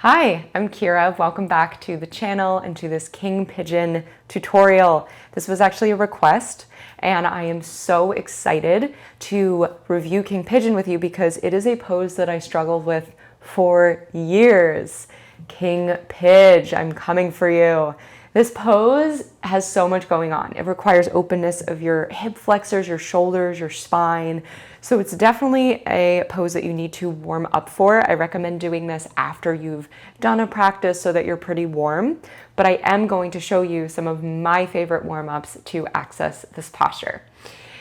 Hi, I'm Kira. Welcome back to the channel and to this King Pigeon tutorial. This was actually a request and I am so excited to review King Pigeon with you because it is a pose that I struggled with for years. King Pigeon, I'm coming for you. This pose has so much going on. It requires openness of your hip flexors, your shoulders, your spine. So it's definitely a pose that you need to warm up for. I recommend doing this after you've done a practice so that you're pretty warm. But I am going to show you some of my favorite warm-ups to access this posture.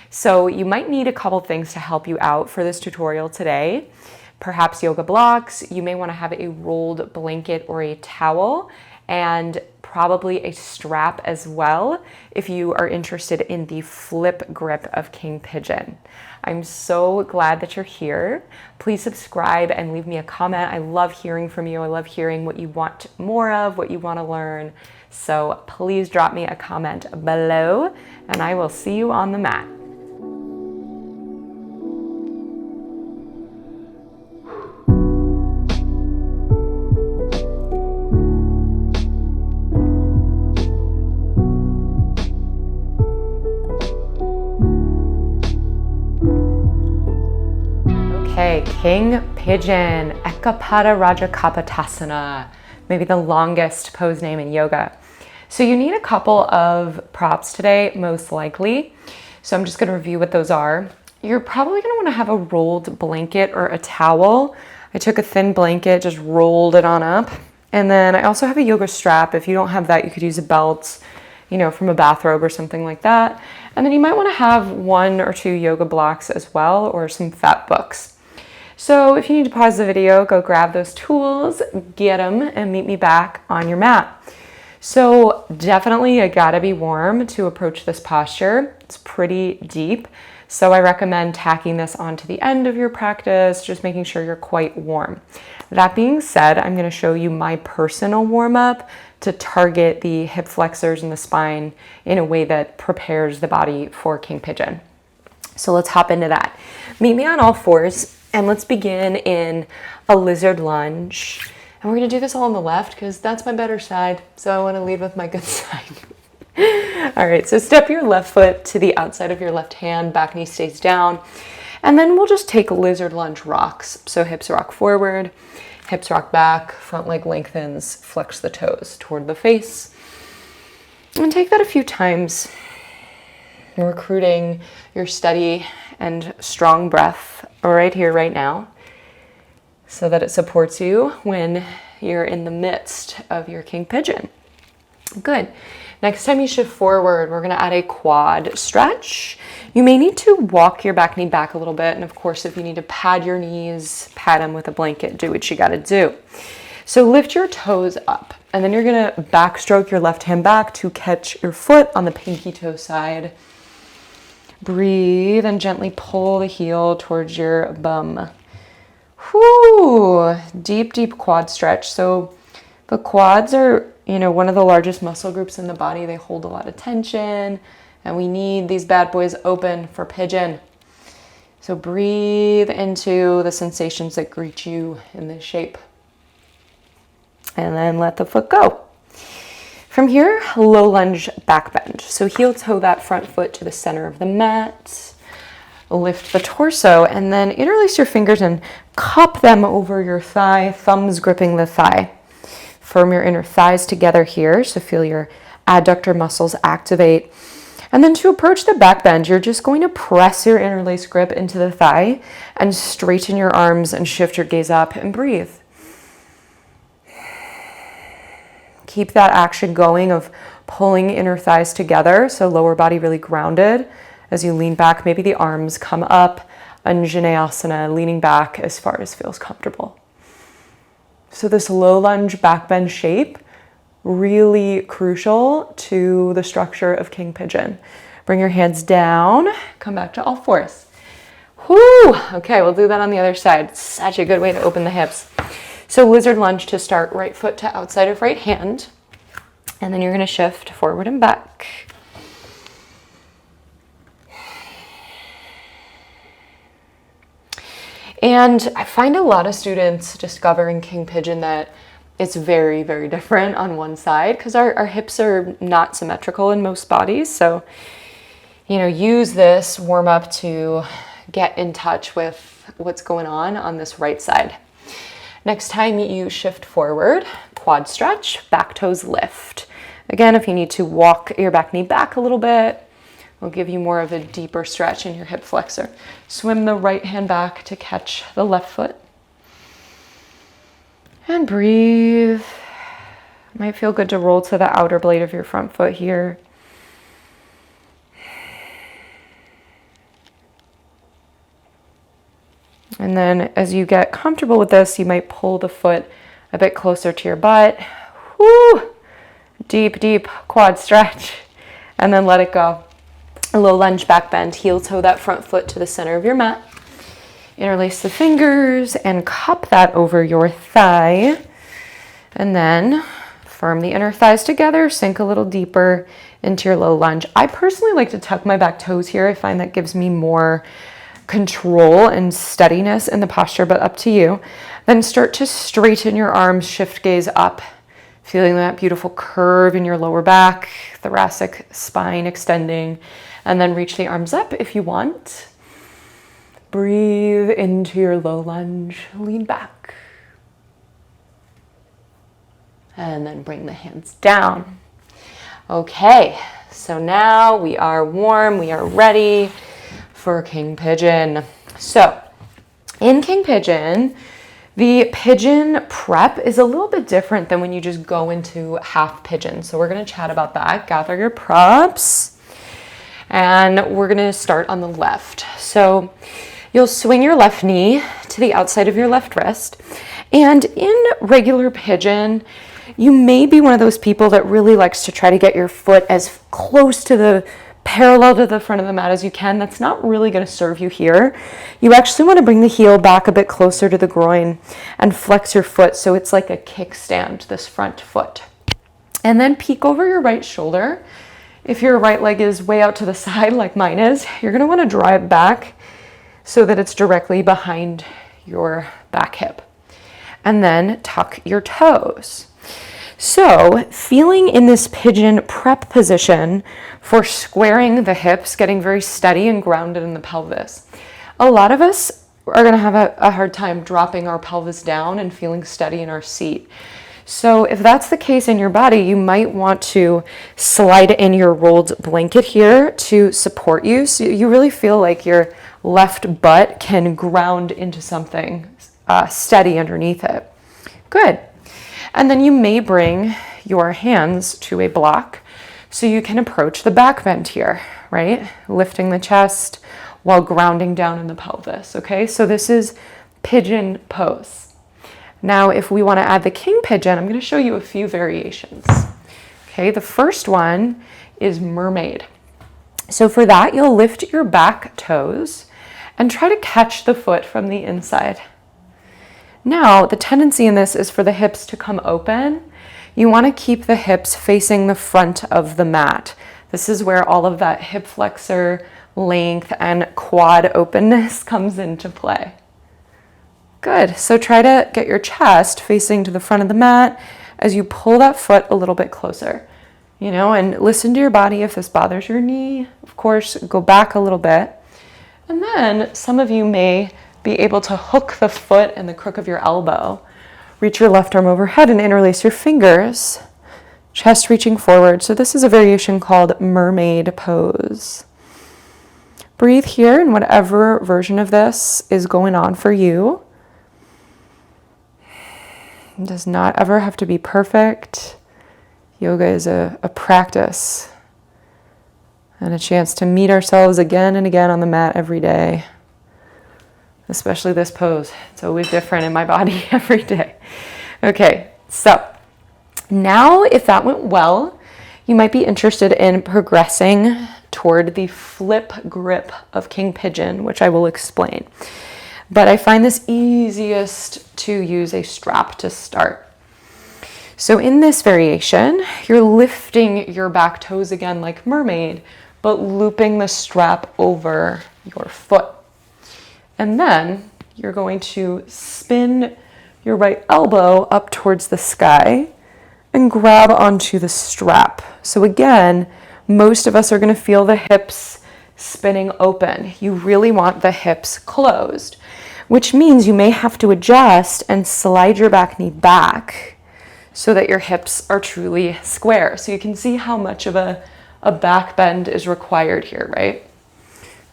So you might need a couple things to help you out for this tutorial today. Perhaps yoga blocks. You may want to have a rolled blanket or a towel, and probably a strap as well if you are interested in the flip grip of King Pigeon. I'm so glad that you're here. Please subscribe and leave me a comment. I love hearing from you. I love hearing what you want more of, what you want to learn. So please drop me a comment below and I will see you on the mat. Okay, King Pigeon, Eka Pada Rajakapotasana, maybe the longest pose name in yoga. So you need a couple of props today, most likely. So I'm just going to review what those are. You're probably going to want to have a rolled blanket or a towel. I took a thin blanket, just rolled it on up. And then I also have a yoga strap. If you don't have that, you could use a belt, from a bathrobe or something like that. And then you might want to have 1 or 2 yoga blocks as well, or some fat books. So if you need to pause the video, go grab those tools, get them, and meet me back on your mat. So definitely you gotta be warm to approach this posture. It's pretty deep. So I recommend tacking this onto the end of your practice, just making sure you're quite warm. That being said, I'm gonna show you my personal warm-up to target the hip flexors and the spine in a way that prepares the body for King Pigeon. So let's hop into that. Meet me on all fours. And let's begin in a lizard lunge. And we're gonna do this all on the left because that's my better side. So I wanna lead with my good side. All right, so step your left foot to the outside of your left hand, back knee stays down. And then we'll just take lizard lunge rocks. So hips rock forward, hips rock back, front leg lengthens, flex the toes toward the face. And take that a few times. You're recruiting your steady and strong breath right here, right now, so that it supports you when you're in the midst of your King Pigeon. Good. Next time you shift forward, we're going to add a quad stretch. You may need to walk your back knee back a little bit. And of course, if you need to pad your knees, pad them with a blanket, do what you got to do. So lift your toes up, and then you're going to backstroke your left hand back to catch your foot on the pinky toe side. Breathe and gently pull the heel towards your bum. Whoo! Deep, deep quad stretch. So the quads are, one of the largest muscle groups in the body. They hold a lot of tension, and we need these bad boys open for pigeon. So breathe into the sensations that greet you in this shape. And then let the foot go. From here, low lunge back bend. So heel toe that front foot to the center of the mat. Lift the torso and then interlace your fingers and cup them over your thigh, thumbs gripping the thigh. Firm your inner thighs together here, so feel your adductor muscles activate. And then to approach the back bend, you're just going to press your interlace grip into the thigh and straighten your arms and shift your gaze up and breathe. Keep that action going of pulling inner thighs together, so lower body really grounded. As you lean back, maybe the arms come up, Anjaneyasana, leaning back as far as feels comfortable. So this low lunge back bend shape, really crucial to the structure of King Pigeon. Bring your hands down, come back to all fours. Whoo! Okay, we'll do that on the other side. Such a good way to open the hips. So lizard lunge to start, right foot to outside of right hand. And then you're going to shift forward and back. And I find a lot of students discovering King Pigeon that it's very, very different on one side because our hips are not symmetrical in most bodies. So, you know, use this warm up to get in touch with what's going on this right side. Next time you shift forward, quad stretch, back toes lift. Again, if you need to walk your back knee back a little bit, will give you more of a deeper stretch in your hip flexor. Swim the right hand back to catch the left foot. And breathe. Might feel good to roll to the outer blade of your front foot here. And then as you get comfortable with this, you might pull the foot a bit closer to your butt. Woo! Deep, deep quad stretch. And then let it go. A low lunge back bend, heel toe that front foot to the center of your mat. Interlace the fingers and cup that over your thigh. And then firm the inner thighs together, sink a little deeper into your low lunge. I personally like to tuck my back toes here. I find that gives me more control and steadiness in the posture, but up to you. Then start to straighten your arms, shift gaze up, feeling that beautiful curve in your lower back, thoracic spine extending, and then reach the arms up if you want. Breathe into your low lunge, lean back. And then bring the hands down. Okay, so now we are warm, we are ready for King Pigeon. So in King Pigeon, the pigeon prep is a little bit different than when you just go into half pigeon. So we're gonna chat about that. Gather your props. And we're gonna start on the left. So you'll swing your left knee to the outside of your left wrist. And in regular pigeon, you may be one of those people that really likes to try to get your foot as close to the parallel to the front of the mat as you can. That's not really going to serve you here. You actually want to bring the heel back a bit closer to the groin and flex your foot so it's like a kickstand, this front foot. And then peek over your right shoulder. If your right leg is way out to the side like mine is, you're going to want to draw it back so that it's directly behind your back hip. And then tuck your toes. So feeling in this pigeon prep position for squaring the hips, getting very steady and grounded in the pelvis. A lot of us are going to have a hard time dropping our pelvis down and feeling steady in our seat. So if that's the case in your body, you might want to slide in your rolled blanket here to support you. So you really feel like your left butt can ground into something steady underneath it. Good. And then you may bring your hands to a block so you can approach the back bend here, right? Lifting the chest while grounding down in the pelvis, okay? So this is pigeon pose. Now, if we want to add the King Pigeon, I'm going to show you a few variations. Okay, the first one is mermaid. So for that, you'll lift your back toes and try to catch the foot from the inside. Now, the tendency in this is for the hips to come open. You want to keep the hips facing the front of the mat. This is where all of that hip flexor length and quad openness comes into play. Good. So try to get your chest facing to the front of the mat as you pull that foot a little bit closer, and listen to your body. If this bothers your knee, of course, go back a little bit. And then some of you may be able to hook the foot in the crook of your elbow. Reach your left arm overhead and interlace your fingers, chest reaching forward. So this is a variation called mermaid pose. Breathe here in whatever version of this is going on for you. It does not ever have to be perfect. Yoga is a practice and a chance to meet ourselves again and again on the mat every day. Especially this pose. It's always different in my body every day. Okay, so now if that went well, you might be interested in progressing toward the flip grip of King Pigeon, which I will explain. But I find this easiest to use a strap to start. So in this variation, you're lifting your back toes again like mermaid, but looping the strap over your foot. And then you're going to spin your right elbow up towards the sky and grab onto the strap. So again, most of us are going to feel the hips spinning open. You really want the hips closed, which means you may have to adjust and slide your back knee back so that your hips are truly square. So you can see how much of a back bend is required here, right?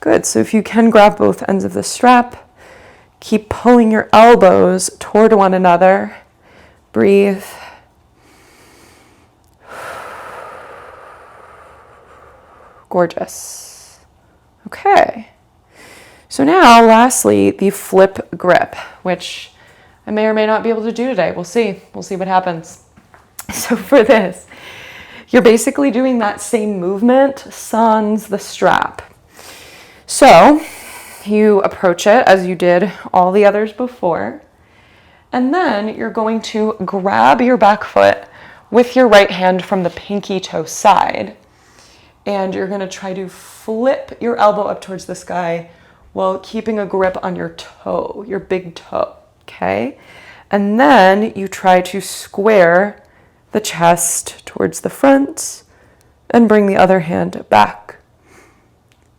Good. So if you can grab both ends of the strap, keep pulling your elbows toward one another. Breathe. Gorgeous. Okay. So now, lastly, the flip grip, which I may or may not be able to do today. We'll see. We'll see what happens. So for this, you're basically doing that same movement, sans the strap. So you approach it as you did all the others before, and then you're going to grab your back foot with your right hand from the pinky toe side, and you're going to try to flip your elbow up towards the sky while keeping a grip on your toe, your big toe, okay? And then you try to square the chest towards the front and bring the other hand back.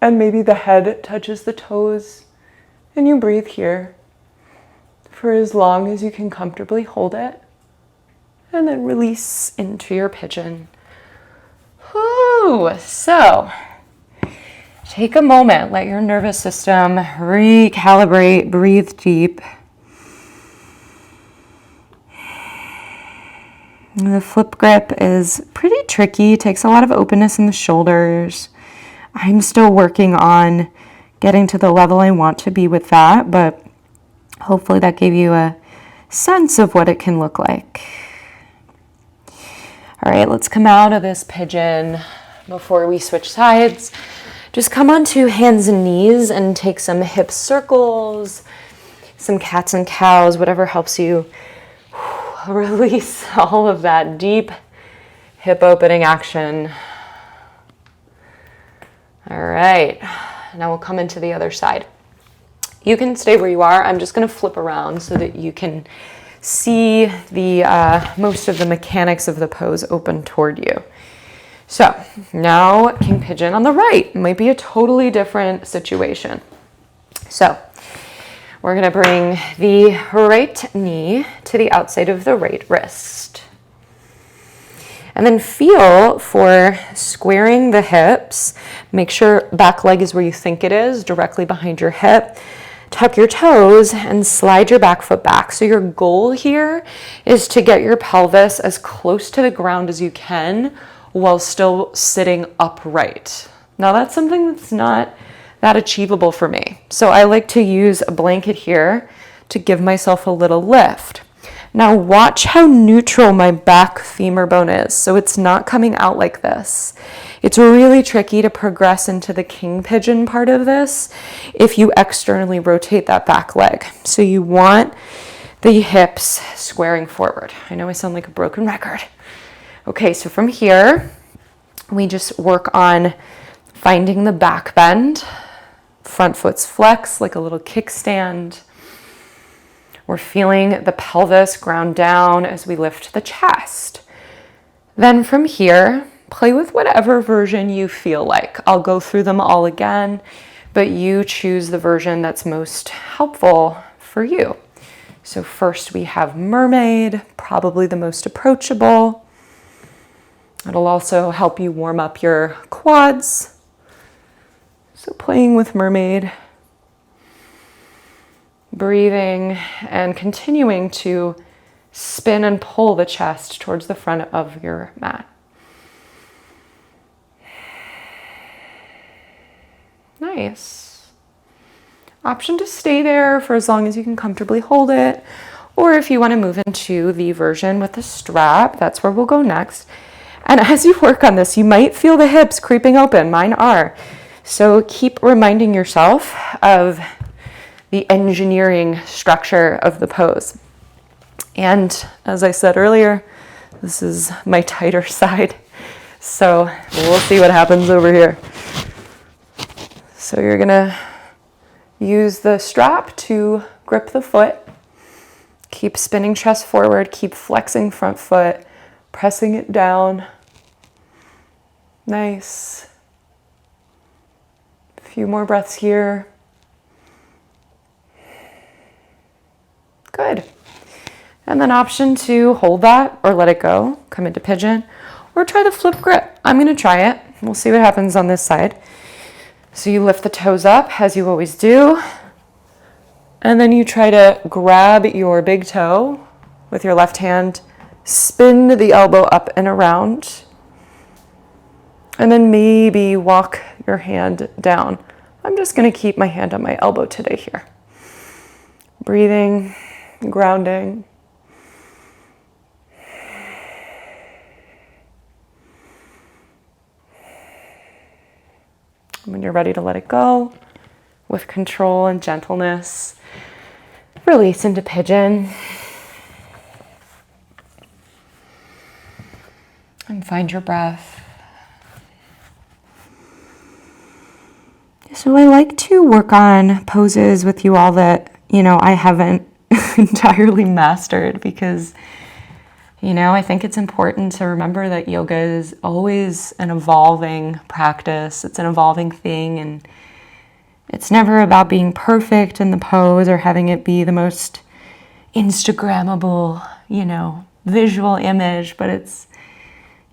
And maybe the head touches the toes, and you breathe here for as long as you can comfortably hold it, and then release into your pigeon. Whew. So take a moment, let your nervous system recalibrate, breathe deep. The flip grip is pretty tricky, takes a lot of openness in the shoulders. I'm still working on getting to the level I want to be with that, but hopefully that gave you a sense of what it can look like. All right, let's come out of this pigeon before we switch sides. Just come onto hands and knees and take some hip circles, some cats and cows, whatever helps you release all of that deep hip opening action. All right, now we'll come into the other side. You can stay where you are. I'm just going to flip around so that you can see the most of the mechanics of the pose open toward you. So now King Pigeon on the right might be a totally different situation. So we're going to bring the right knee to the outside of the right wrist. And then feel for squaring the hips. Make sure back leg is where you think it is, directly behind your hip. Tuck your toes and slide your back foot back. So your goal here is to get your pelvis as close to the ground as you can while still sitting upright. Now that's something that's not that achievable for me. So I like to use a blanket here to give myself a little lift. Now watch how neutral my back femur bone is. So it's not coming out like this. It's really tricky to progress into the King Pigeon part of this if you externally rotate that back leg. So you want the hips squaring forward. I know I sound like a broken record. Okay, so from here, we just work on finding the back bend. Front foot's flex like a little kickstand. We're feeling the pelvis ground down as we lift the chest. Then from here, play with whatever version you feel like. I'll go through them all again, but you choose the version that's most helpful for you. So first we have mermaid, probably the most approachable. It'll also help you warm up your quads. So playing with mermaid. Breathing and continuing to spin and pull the chest towards the front of your mat. Nice. Option to stay there for as long as you can comfortably hold it, or if you want to move into the version with the strap, that's where we'll go next. And as you work on this, you might feel the hips creeping open. Mine are. So keep reminding yourself of the engineering structure of the pose. And as I said earlier, this is my tighter side. So we'll see what happens over here. So you're gonna use the strap to grip the foot Keep spinning chest forward, keep flexing front foot, pressing it down. Nice. A few more breaths here. Good. And then option 2, hold that or let it go. Come into pigeon or try the flip grip. I'm going to try it. We'll see what happens on this side. So you lift the toes up as you always do. And then you try to grab your big toe with your left hand, spin the elbow up and around, and then maybe walk your hand down. I'm just going to keep my hand on my elbow today here. Breathing, grounding. When you're ready to let it go, with control and gentleness, release into pigeon. And find your breath. So I like to work on poses with you all that, I haven't entirely mastered because, I think it's important to remember that yoga is always an evolving practice. It's an evolving thing, and it's never about being perfect in the pose or having it be the most Instagrammable, visual image, but it's,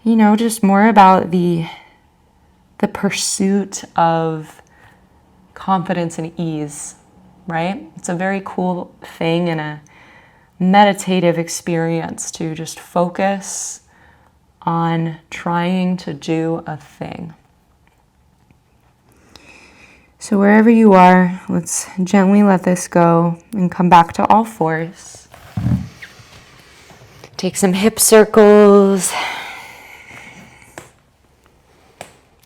just more about the pursuit of confidence and ease, right? It's a very cool thing and a meditative experience to just focus on trying to do a thing. So wherever you are, let's gently let this go and come back to all fours. Take some hip circles.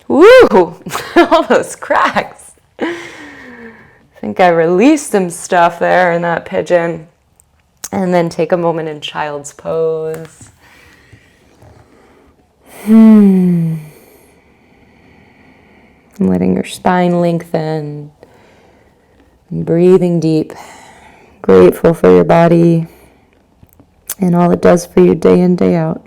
Woo! All those cracks. I think I released some stuff there in that pigeon. And then take a moment in child's pose. Letting your spine lengthen. Breathing deep. Grateful for your body and all it does for you day in, day out.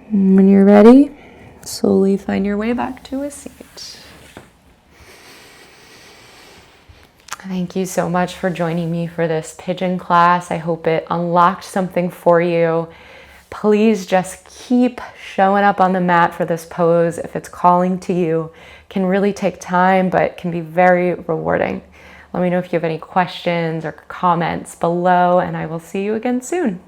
And when you're ready, slowly find your way back to a seat. Thank you so much for joining me for this pigeon class. I hope it unlocked something for you. Please just keep showing up on the mat for this pose if it's calling to you. It can really take time, but can be very rewarding. Let me know if you have any questions or comments below, and I will see you again soon.